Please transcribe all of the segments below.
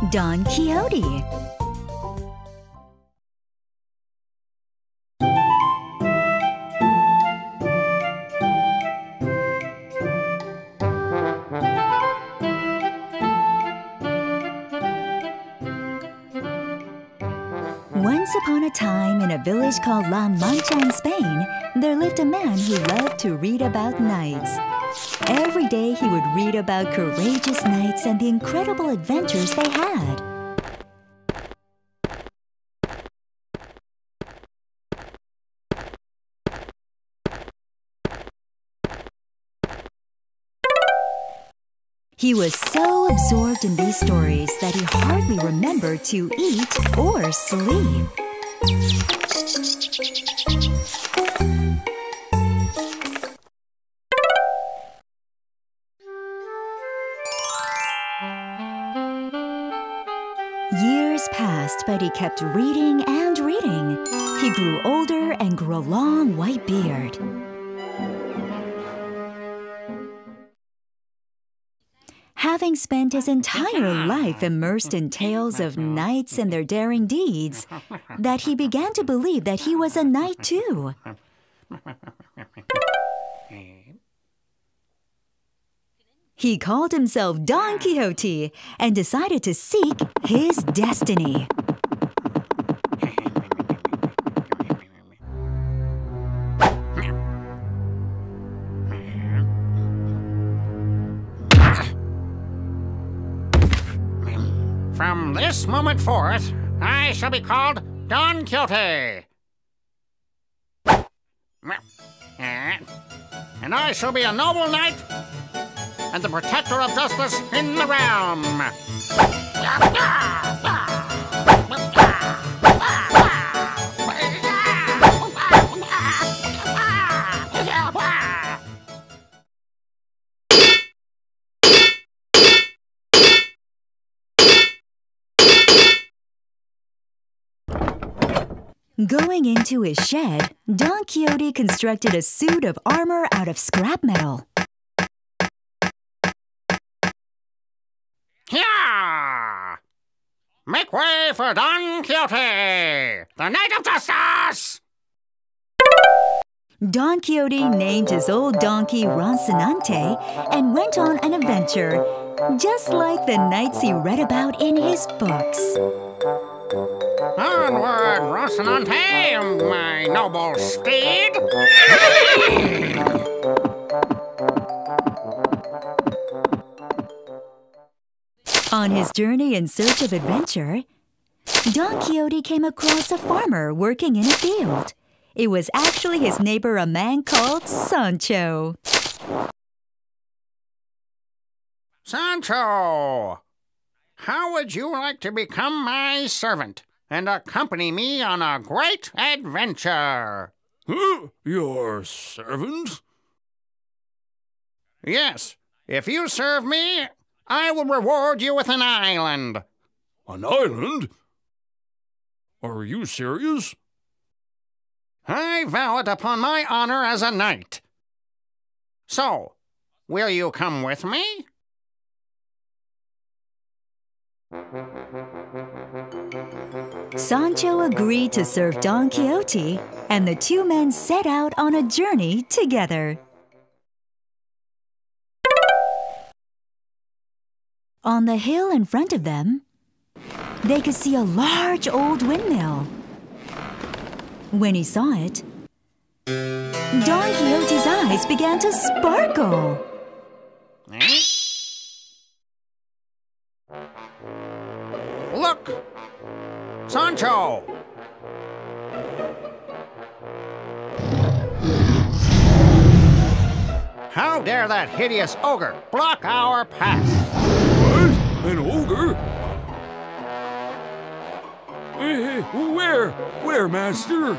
Don Quixote. Once upon a time, in a village called La Mancha in Spain, there lived a man who loved to read about knights. Every day he would read about courageous knights and the incredible adventures they had. He was so absorbed in these stories that he hardly remembered to eat or sleep. Years passed, but he kept reading and reading. He grew older and grew a long white beard. Having spent his entire life immersed in tales of knights and their daring deeds, that he began to believe that he was a knight too. He called himself Don Quixote and decided to seek his destiny. From this moment forth, I shall be called Don Quixote. And I shall be a noble knight and the protector of justice in the realm. Going into his shed, Don Quixote constructed a suit of armor out of scrap metal. Here! Make way for Don Quixote, the Knight of Justice! Don Quixote named his old donkey Rocinante and went on an adventure, just like the knights he read about in his books. Onward, Rocinante, my noble steed! On his journey in search of adventure, Don Quixote came across a farmer working in a field. It was actually his neighbor, a man called Sancho. Sancho! How would you like to become my servant and accompany me on a great adventure? Your servant? Yes. If you serve me, I will reward you with an island. An island? Are you serious? I vow it upon my honor as a knight. So, will you come with me? Sancho agreed to serve Don Quixote, and the two men set out on a journey together. On the hill in front of them, they could see a large old windmill. When he saw it, Don Quixote's eyes began to sparkle. Look! Sancho! How dare that hideous ogre block our path? What? An ogre? Where, master?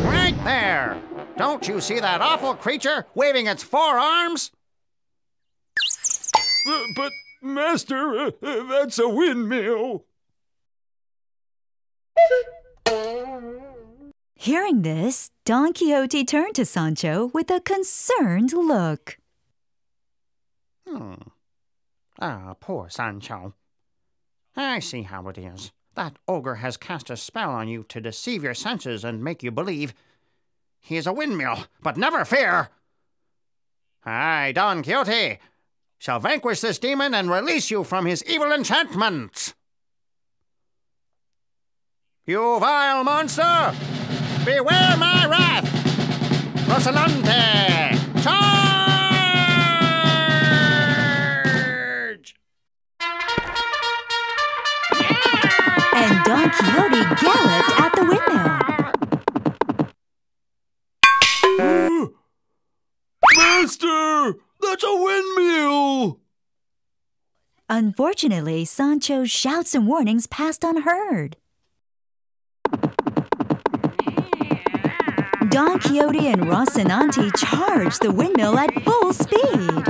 Right there! Don't you see that awful creature waving its forearms? But, master, that's a windmill. Hearing this, Don Quixote turned to Sancho with a concerned look. Ah, poor Sancho. I see how it is. That ogre has cast a spell on you to deceive your senses and make you believe he is a windmill. But never fear! I, Don Quixote, shall vanquish this demon and release you from his evil enchantments. You vile monster! Beware my wrath! Rocinante! Charge! And Don Quixote galloped at the windmill. Master! That's a windmill! Unfortunately, Sancho's shouts and warnings passed unheard. Don Quixote and Rocinante charged the windmill at full speed.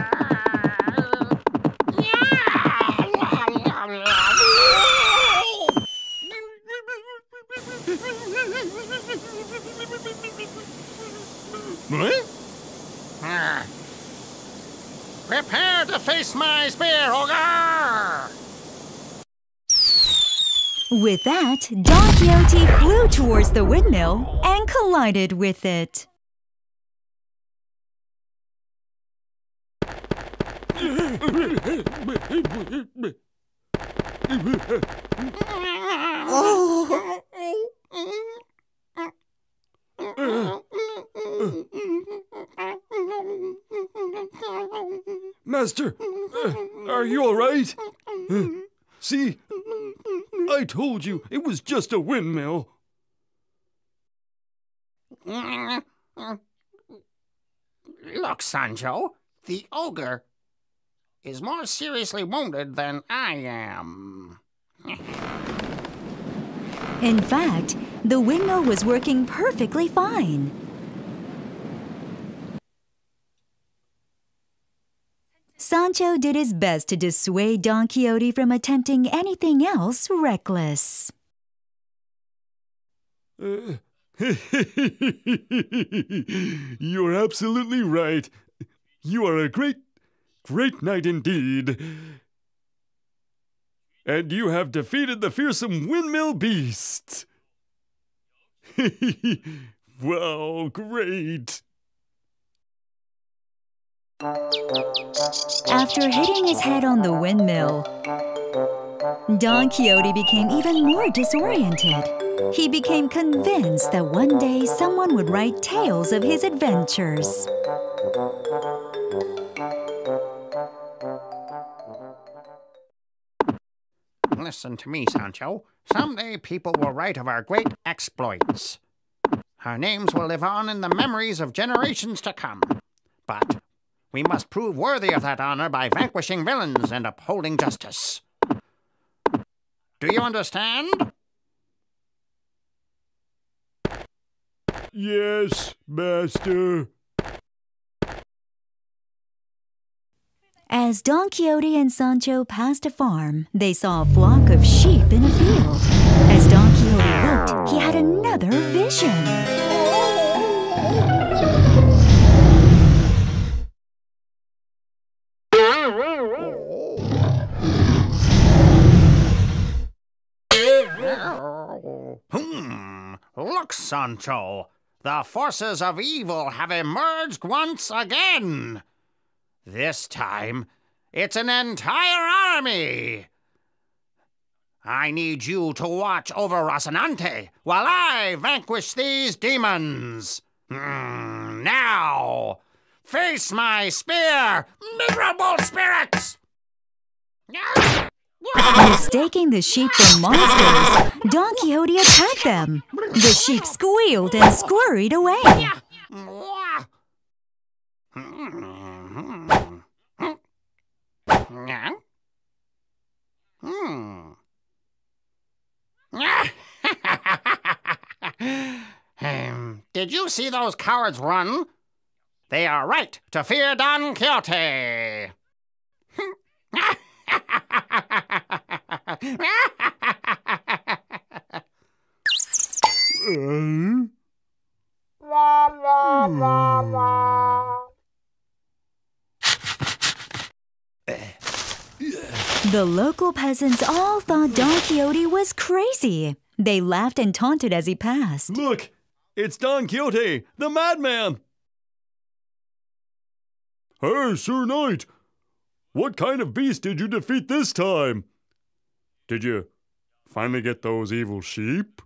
What? Prepare to face my spear, ogre! With that, Don Quixote flew towards the windmill and collided with it. Master, are you all right? See, I told you it was just a windmill. Look, Sancho, the ogre is more seriously wounded than I am. In fact, the windmill was working perfectly fine. Sancho did his best to dissuade Don Quixote from attempting anything else reckless. You're absolutely right. You are a great knight indeed. And you have defeated the fearsome windmill beast. Wow, great. After hitting his head on the windmill, Don Quixote became even more disoriented. He became convinced that one day someone would write tales of his adventures. Listen to me, Sancho. Someday people will write of our great exploits. Our names will live on in the memories of generations to come. But we must prove worthy of that honor by vanquishing villains and upholding justice. Do you understand? Yes, master. As Don Quixote and Sancho passed a farm, they saw a flock of sheep in a field. As Don Quixote looked, he had another vision. Look, Sancho. The forces of evil have emerged once again. This time, it's an entire army. I need you to watch over Rocinante while I vanquish these demons. Now, face my spear, miserable spirits! Mistaking the sheep for monsters, Don Quixote attacked them. The sheep squealed and scurried away. Did you see those cowards run? They are right to fear Don Quixote. The local peasants all thought Don Quixote was crazy. They laughed and taunted as he passed. Look, it's Don Quixote, the madman! Hey, Sir Knight, what kind of beast did you defeat this time? Did you finally get those evil sheep?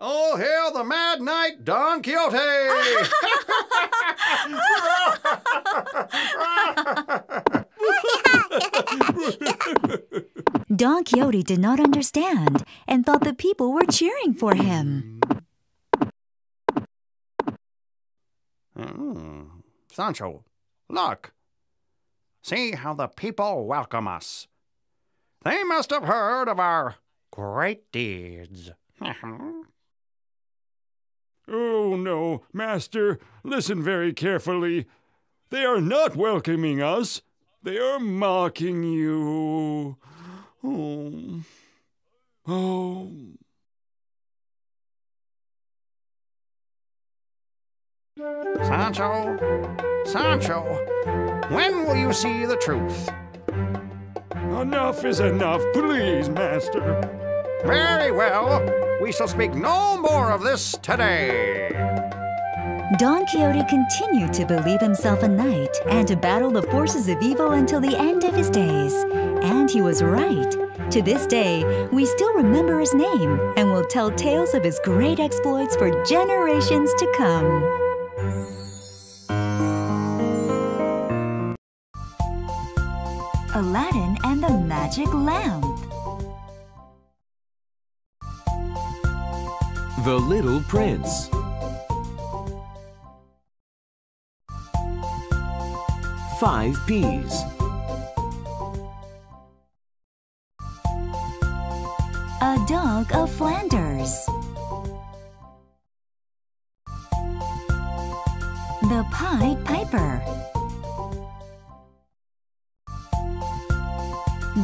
All hail the mad knight Don Quixote! Don Quixote did not understand and thought the people were cheering for him. Sancho, look. See how the people welcome us. They must have heard of our great deeds. Oh, no, master, listen very carefully. They are not welcoming us. They are mocking you. Oh. Oh. Sancho, when will you see the truth? Enough is enough, please, master. Very well. We shall speak no more of this today. Don Quixote continued to believe himself a knight and to battle the forces of evil until the end of his days. And he was right. To this day, we still remember his name and will tell tales of his great exploits for generations to come. Aladdin and the Magic Lamp. The Little Prince. Five Peas. A Dog of Flanders. The Pied Piper.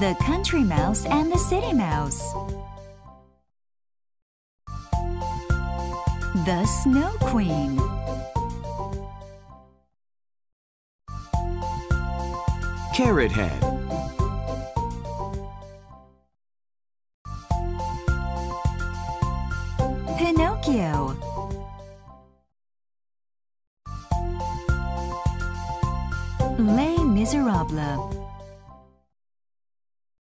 The Country Mouse and the City Mouse. The Snow Queen. Carrot Head. Pinocchio. Les Miserables.